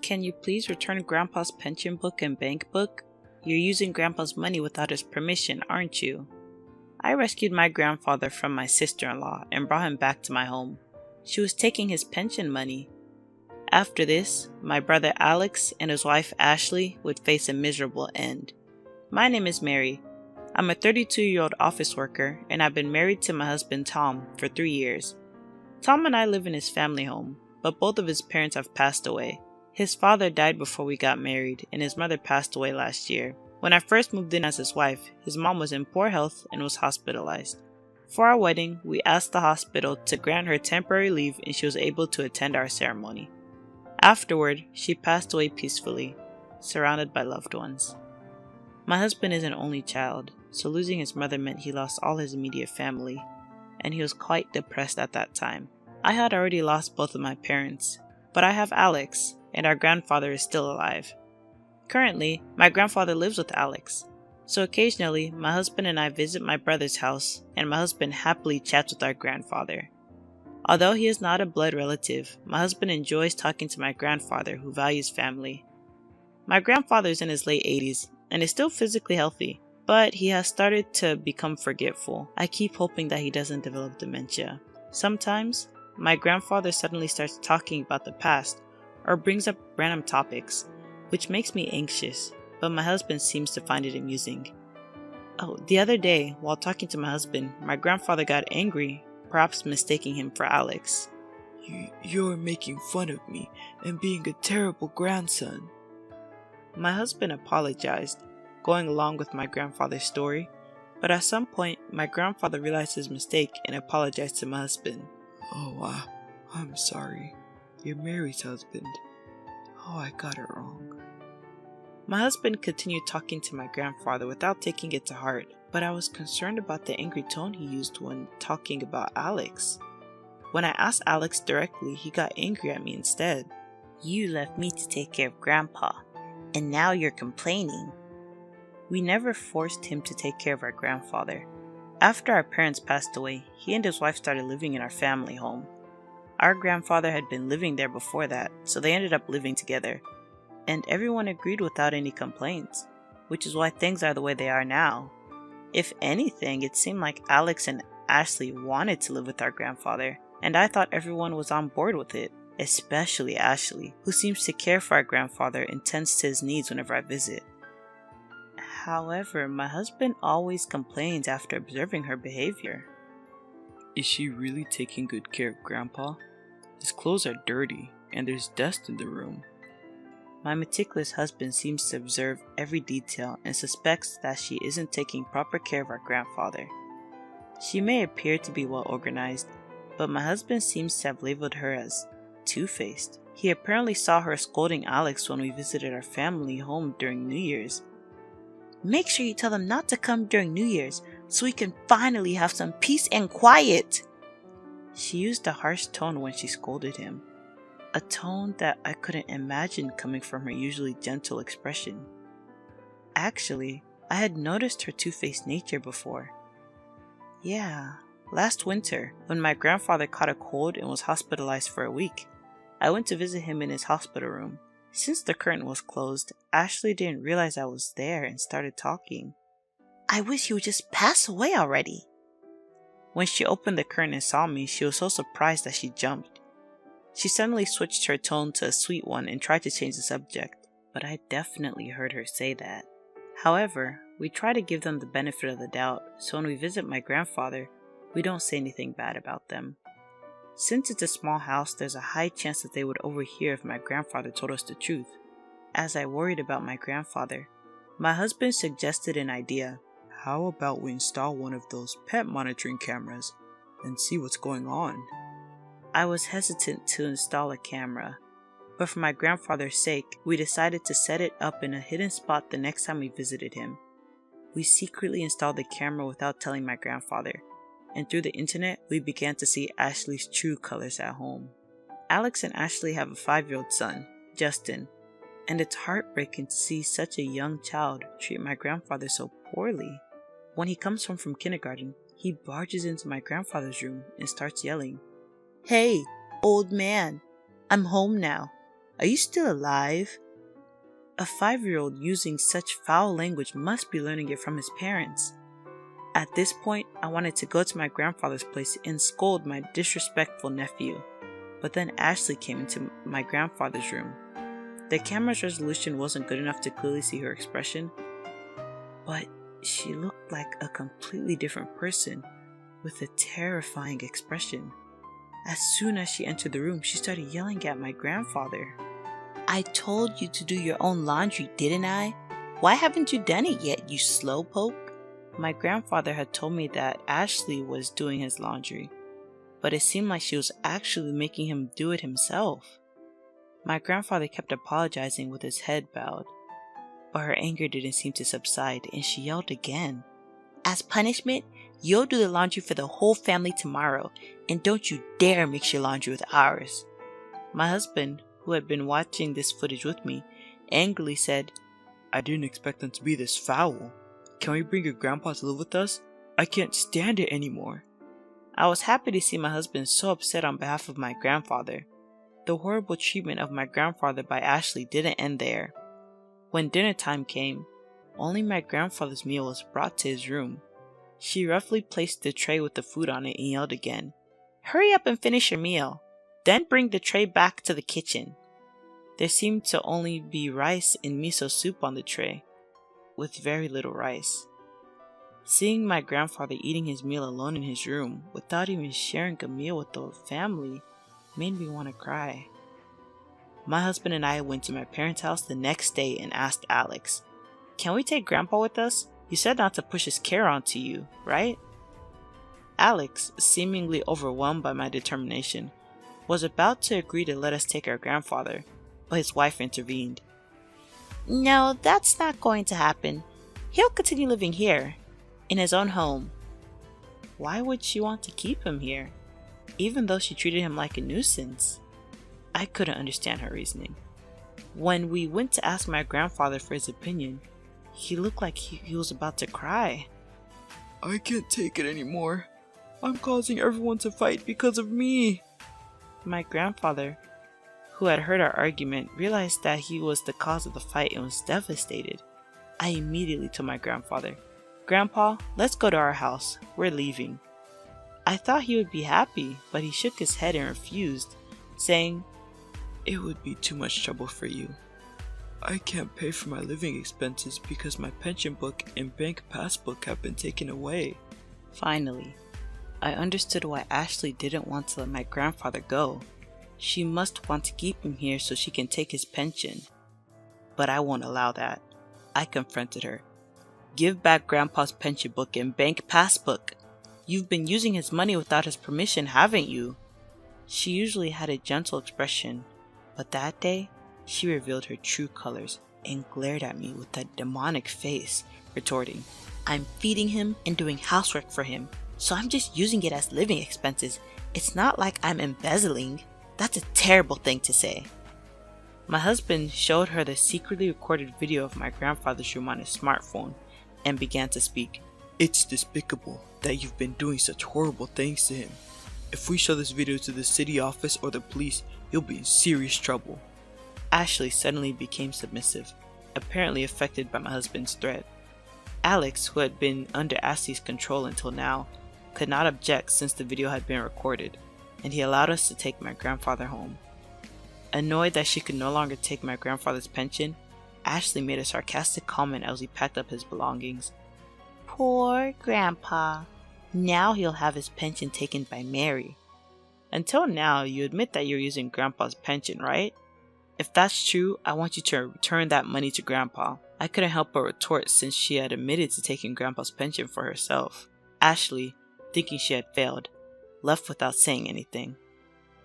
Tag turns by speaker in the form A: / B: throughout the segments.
A: Can you please return Grandpa's pension book and bank book? You're using Grandpa's money without his permission, aren't you? I rescued my grandfather from my sister-in-law and brought him back to my home. She was taking his pension money. After this, my brother Alex and his wife Ashley would face a miserable end. My name is Mary. I'm a 32-year-old office worker, and I've been married to my husband Tom for 3 years. Tom and I live in his family home, but both of his parents have passed away. His father died before we got married, and his mother passed away last year. When I first moved in as his wife, his mom was in poor health and was hospitalized. For our wedding, we asked the hospital to grant her temporary leave and she was able to attend our ceremony. Afterward, she passed away peacefully, surrounded by loved ones. My husband is an only child, so losing his mother meant he lost all his immediate family, and he was quite depressed at that time. I had already lost both of my parents, but I have Alex, and our grandfather is still alive. Currently, my grandfather lives with Alex, so occasionally my husband and I visit my brother's house, and my husband happily chats with our grandfather. Although he is not a blood relative, my husband enjoys talking to my grandfather who values family. My grandfather is in his late 80s and is still physically healthy, but he has started to become forgetful. I keep hoping that he doesn't develop dementia. Sometimes, my grandfather suddenly starts talking about the past or brings up random topics, which makes me anxious, but my husband seems to find it amusing. Oh, the other day, while talking to my husband, my grandfather got angry, perhaps mistaking him for Alex.
B: You're making fun of me and being a terrible grandson.
A: My husband apologized, going along with my grandfather's story, but at some point, my grandfather realized his mistake and apologized to my husband.
B: Oh, I'm sorry. You're Mary's husband. Oh, I got it wrong.
A: My husband continued talking to my grandfather without taking it to heart, but I was concerned about the angry tone he used when talking about Alex. When I asked Alex directly, he got angry at me instead. You left me to take care of Grandpa, and now you're complaining. We never forced him to take care of our grandfather. After our parents passed away, he and his wife started living in our family home. Our grandfather had been living there before that, so they ended up living together, and everyone agreed without any complaints, which is why things are the way they are now. If anything, it seemed like Alex and Ashley wanted to live with our grandfather, and I thought everyone was on board with it, especially Ashley, who seems to care for our grandfather and tends to his needs whenever I visit. However, my husband always complains after observing her behavior.
B: Is she really taking good care of Grandpa? His clothes are dirty, and there's dust in the room.
A: My meticulous husband seems to observe every detail and suspects that she isn't taking proper care of our grandfather. She may appear to be well organized, but my husband seems to have labeled her as two-faced. He apparently saw her scolding Alex when we visited our family home during New Year's. Make sure you tell them not to come during New Year's, so we can finally have some peace and quiet. She used a harsh tone when she scolded him, a tone that I couldn't imagine coming from her usually gentle expression. Actually, I had noticed her two-faced nature before. Yeah, last winter, when my grandfather caught a cold and was hospitalized for a week, I went to visit him in his hospital room. Since the curtain was closed, Ashley didn't realize I was there and started talking. I wish he would just pass away already. When she opened the curtain and saw me, she was so surprised that she jumped. She suddenly switched her tone to a sweet one and tried to change the subject, but I definitely heard her say that. However, we try to give them the benefit of the doubt, so when we visit my grandfather, we don't say anything bad about them. Since it's a small house, there's a high chance that they would overhear if my grandfather told us the truth. As I worried about my grandfather, my husband suggested an idea.
B: How about we install one of those pet monitoring cameras and see what's going on?
A: I was hesitant to install a camera, but for my grandfather's sake, we decided to set it up in a hidden spot the next time we visited him. We secretly installed the camera without telling my grandfather, and through the internet, we began to see Ashley's true colors at home. Alex and Ashley have a 5-year-old son, Justin, and it's heartbreaking to see such a young child treat my grandfather so poorly. When he comes home from kindergarten, he barges into my grandfather's room and starts yelling, "Hey, old man, I'm home now. Are you still alive? A 5-year-old using such foul language must be learning it from his parents. At this point, I wanted to go to my grandfather's place and scold my disrespectful nephew. But then Ashley came into my grandfather's room. The camera's resolution wasn't good enough to clearly see her expression, but she looked like a completely different person with a terrifying expression. As soon as she entered the room, she started yelling at my grandfather. I told you to do your own laundry, didn't I? Why haven't you done it yet, you slowpoke? My grandfather had told me that Ashley was doing his laundry, but it seemed like she was actually making him do it himself. My grandfather kept apologizing with his head bowed, but her anger didn't seem to subside, and she yelled again. As punishment, you'll do the laundry for the whole family tomorrow, and don't you dare mix your laundry with ours. My husband, who had been watching this footage with me, angrily said,
B: I didn't expect them to be this foul. Can we bring your grandpa to live with us? I can't stand it anymore.
A: I was happy to see my husband so upset on behalf of my grandfather. The horrible treatment of my grandfather by Ashley didn't end there. When dinner time came, only my grandfather's meal was brought to his room. She roughly placed the tray with the food on it and yelled again, Hurry up and finish your meal. Then bring the tray back to the kitchen. There seemed to only be rice and miso soup on the tray, with very little rice. Seeing my grandfather eating his meal alone in his room without even sharing a meal with the family made me want to cry. My husband and I went to my parents' house the next day and asked Alex, Can we take Grandpa with us? You said not to push his care onto you, right? Alex, seemingly overwhelmed by my determination, was about to agree to let us take our grandfather, but his wife intervened. No, that's not going to happen. He'll continue living here, in his own home. Why would she want to keep him here, even though she treated him like a nuisance? I couldn't understand her reasoning. When we went to ask my grandfather for his opinion, he looked like he was about to cry.
B: I can't take it anymore. I'm causing everyone to fight because of me.
A: My grandfather, who had heard our argument, realized that he was the cause of the fight and was devastated. I immediately told my grandfather, Grandpa, let's go to our house. We're leaving. I thought he would be happy, but he shook his head and refused, saying,
B: It would be too much trouble for you. I can't pay for my living expenses because my pension book and bank passbook have been taken away.
A: Finally, I understood why Ashley didn't want to let my grandfather go. She must want to keep him here so she can take his pension. But I won't allow that. I confronted her. Give back Grandpa's pension book and bank passbook. You've been using his money without his permission, haven't you? She usually had a gentle expression, but that day, she revealed her true colors and glared at me with that demonic face, retorting, I'm feeding him and doing housework for him, so I'm just using it as living expenses. It's not like I'm embezzling. That's a terrible thing to say. My husband showed her the secretly recorded video of my grandfather's room on his smartphone and began to speak.
B: It's despicable that you've been doing such horrible things to him. If we show this video to the city office or the police, you'll be in serious trouble.
A: Ashley suddenly became submissive, apparently affected by my husband's threat. Alex, who had been under Ashley's control until now, could not object since the video had been recorded, and he allowed us to take my grandfather home. Annoyed that she could no longer take my grandfather's pension, Ashley made a sarcastic comment as he packed up his belongings. Poor Grandpa. Now he'll have his pension taken by Mary. Until now, you admit that you're using Grandpa's pension, right? If that's true, I want you to return that money to Grandpa. I couldn't help but retort since she had admitted to taking Grandpa's pension for herself. Ashley, thinking she had failed, left without saying anything.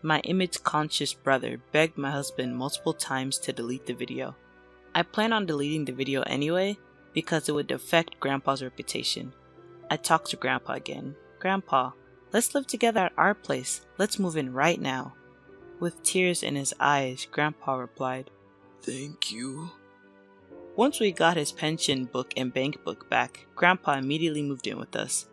A: My image-conscious brother begged my husband multiple times to delete the video. I planned on deleting the video anyway because it would affect Grandpa's reputation. I talked to Grandpa again. Grandpa, let's live together at our place. Let's move in right now. With tears in his eyes, Grandpa replied,
B: Thank you.
A: Once we got his pension book and bank book back, Grandpa immediately moved in with us.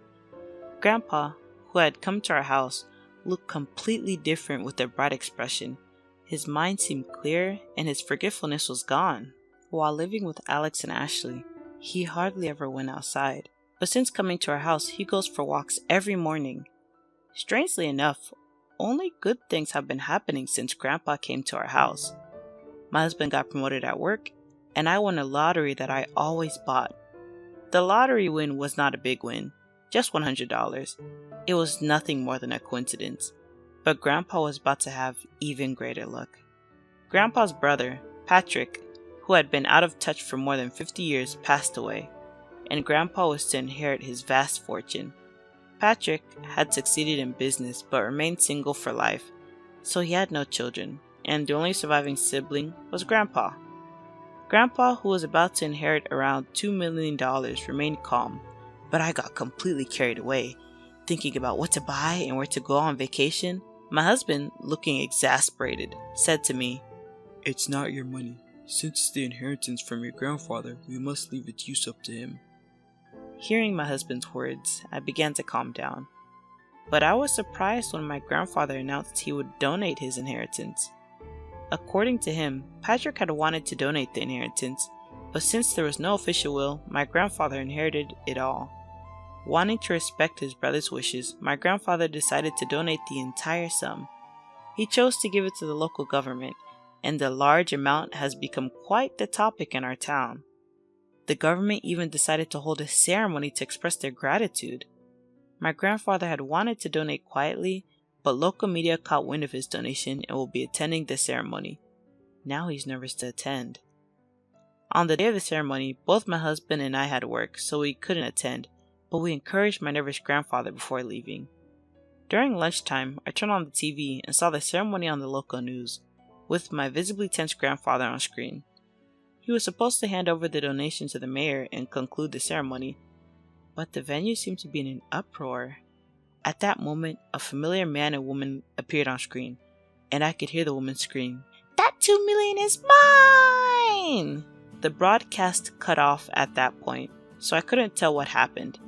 A: Grandpa, who had come to our house, looked completely different with a bright expression, His mind seemed clear and his forgetfulness was gone. While living with Alex and Ashley, he hardly ever went outside, but since coming to our house, he goes for walks every morning. Strangely enough, only good things have been happening since Grandpa came to our house. My husband got promoted at work, and I won a lottery that I always bought. The lottery win was not a big win, just $100. It was nothing more than a coincidence, but Grandpa was about to have even greater luck. Grandpa's brother, Patrick, who had been out of touch for more than 50 years, passed away, and Grandpa was to inherit his vast fortune. Patrick had succeeded in business but remained single for life, so he had no children, and the only surviving sibling was Grandpa. Grandpa, who was about to inherit around $2 million, remained calm, but I got completely carried away, thinking about what to buy and where to go on vacation. My husband, looking exasperated, said to me,
B: "It's not your money. Since it's the inheritance from your grandfather, we must leave its use up to him."
A: Hearing my husband's words, I began to calm down. But I was surprised when my grandfather announced he would donate his inheritance. According to him, Patrick had wanted to donate the inheritance, but since there was no official will, my grandfather inherited it all. Wanting to respect his brother's wishes, my grandfather decided to donate the entire sum. He chose to give it to the local government, and the large amount has become quite the topic in our town. The government even decided to hold a ceremony to express their gratitude. My grandfather had wanted to donate quietly, but local media caught wind of his donation and will be attending the ceremony. Now he's nervous to attend. On the day of the ceremony, both my husband and I had work, so we couldn't attend, but we encouraged my nervous grandfather before leaving. During lunchtime, I turned on the TV and saw the ceremony on the local news, with my visibly tense grandfather on screen. He was supposed to hand over the donation to the mayor and conclude the ceremony, but the venue seemed to be in an uproar. At that moment, a familiar man and woman appeared on screen, and I could hear the woman scream, "That $2 million is mine!" The broadcast cut off at that point, so I couldn't tell what happened,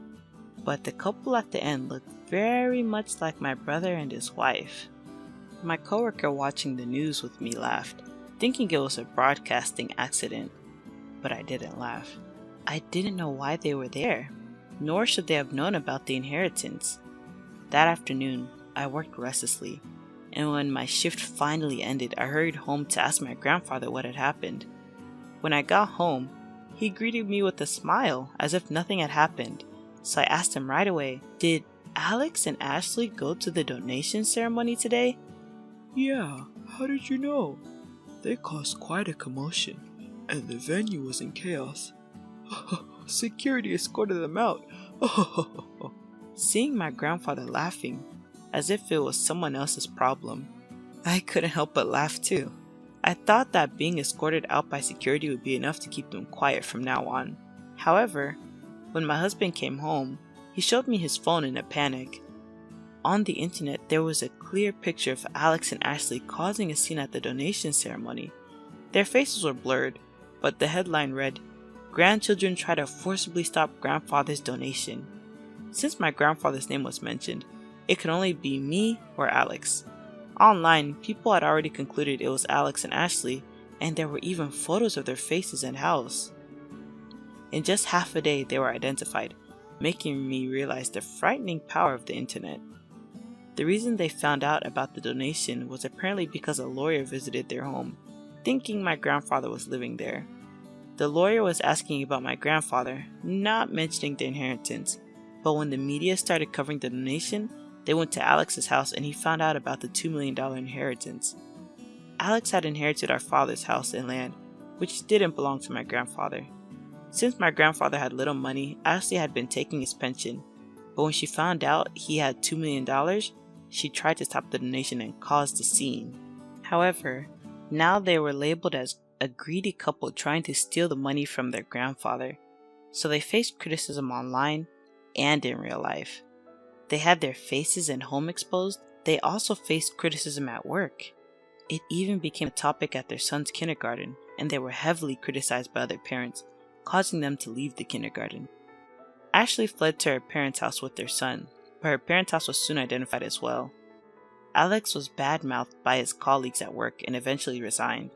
A: but the couple at the end looked very much like my brother and his wife. My coworker watching the news with me laughed, thinking it was a broadcasting accident, but I didn't laugh. I didn't know why they were there, nor should they have known about the inheritance. That afternoon, I worked restlessly, and when my shift finally ended, I hurried home to ask my grandfather what had happened. When I got home, he greeted me with a smile, as if nothing had happened, so I asked him right away, "Did Alex and Ashley go to the donation ceremony today?"
B: "Yeah, how did you know? They caused quite a commotion, and the venue was in chaos. Security escorted them out."
A: Seeing my grandfather laughing, as if it was someone else's problem, I couldn't help but laugh too. I thought that being escorted out by security would be enough to keep them quiet from now on. However, when my husband came home, he showed me his phone in a panic. On the internet, there was a clear picture of Alex and Ashley causing a scene at the donation ceremony. Their faces were blurred, but the headline read, "Grandchildren try to forcibly stop grandfather's donation." Since my grandfather's name was mentioned, it could only be me or Alex. Online, people had already concluded it was Alex and Ashley, and there were even photos of their faces and house. In just half a day, they were identified, making me realize the frightening power of the internet. The reason they found out about the donation was apparently because a lawyer visited their home, thinking my grandfather was living there. The lawyer was asking about my grandfather, not mentioning the inheritance, but when the media started covering the donation, they went to Alex's house and he found out about the $2 million inheritance. Alex had inherited our father's house and land, which didn't belong to my grandfather. Since my grandfather had little money, Ashley had been taking his pension, but when she found out he had $2 million, she tried to stop the donation and caused a scene. However, now they were labeled as a greedy couple trying to steal the money from their grandfather, so they faced criticism online and in real life. They had their faces and home exposed. They also faced criticism at work. It even became a topic at their son's kindergarten, and they were heavily criticized by other parents, causing them to leave the kindergarten. Ashley fled to her parents' house with their son, but her parents' house was soon identified as well. Alex was badmouthed by his colleagues at work and eventually resigned.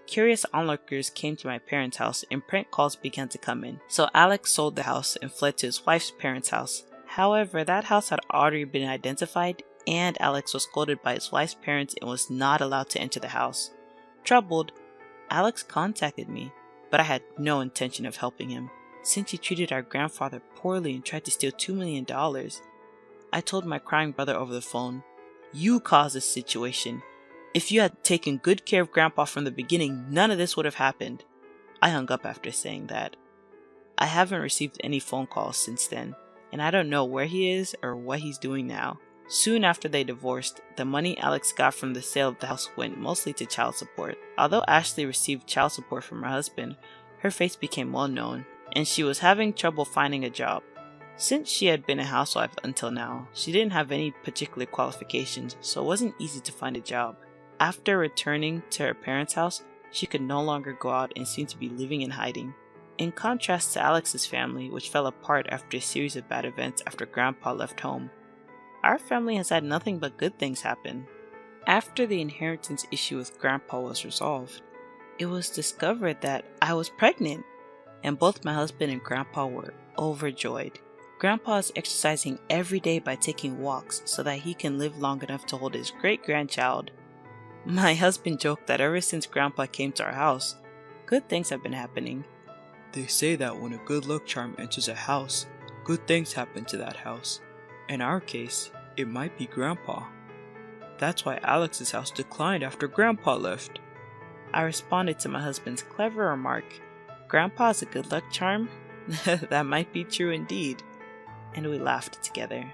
A: Curious onlookers came to my parents' house and prank calls began to come in, so Alex sold the house and fled to his wife's parents' house. However, that house had already been identified and Alex was scolded by his wife's parents and was not allowed to enter the house. Troubled, Alex contacted me, but I had no intention of helping him, since he treated our grandfather poorly and tried to steal $2 million. I told my crying brother over the phone, "You caused this situation. If you had taken good care of Grandpa from the beginning, none of this would have happened." I hung up after saying that. I haven't received any phone calls since then, and I don't know where he is or what he's doing now. Soon after they divorced, the money Alex got from the sale of the house went mostly to child support. Although Ashley received child support from her husband, her face became well known, and she was having trouble finding a job. Since she had been a housewife until now, she didn't have any particular qualifications, so it wasn't easy to find a job. After returning to her parents' house, she could no longer go out and seemed to be living in hiding. In contrast to Alex's family, which fell apart after a series of bad events after Grandpa left home, our family has had nothing but good things happen. After the inheritance issue with Grandpa was resolved, it was discovered that I was pregnant, and both my husband and Grandpa were overjoyed. Grandpa is exercising every day by taking walks so that he can live long enough to hold his great-grandchild. My husband joked that ever since Grandpa came to our house, good things have been happening.
B: They say that when a good luck charm enters a house, good things happen to that house. In our case, it might be Grandpa. That's why Alex's house declined after Grandpa left.
A: I responded to my husband's clever remark, "Grandpa's a good luck charm? That might be true indeed." And we laughed together.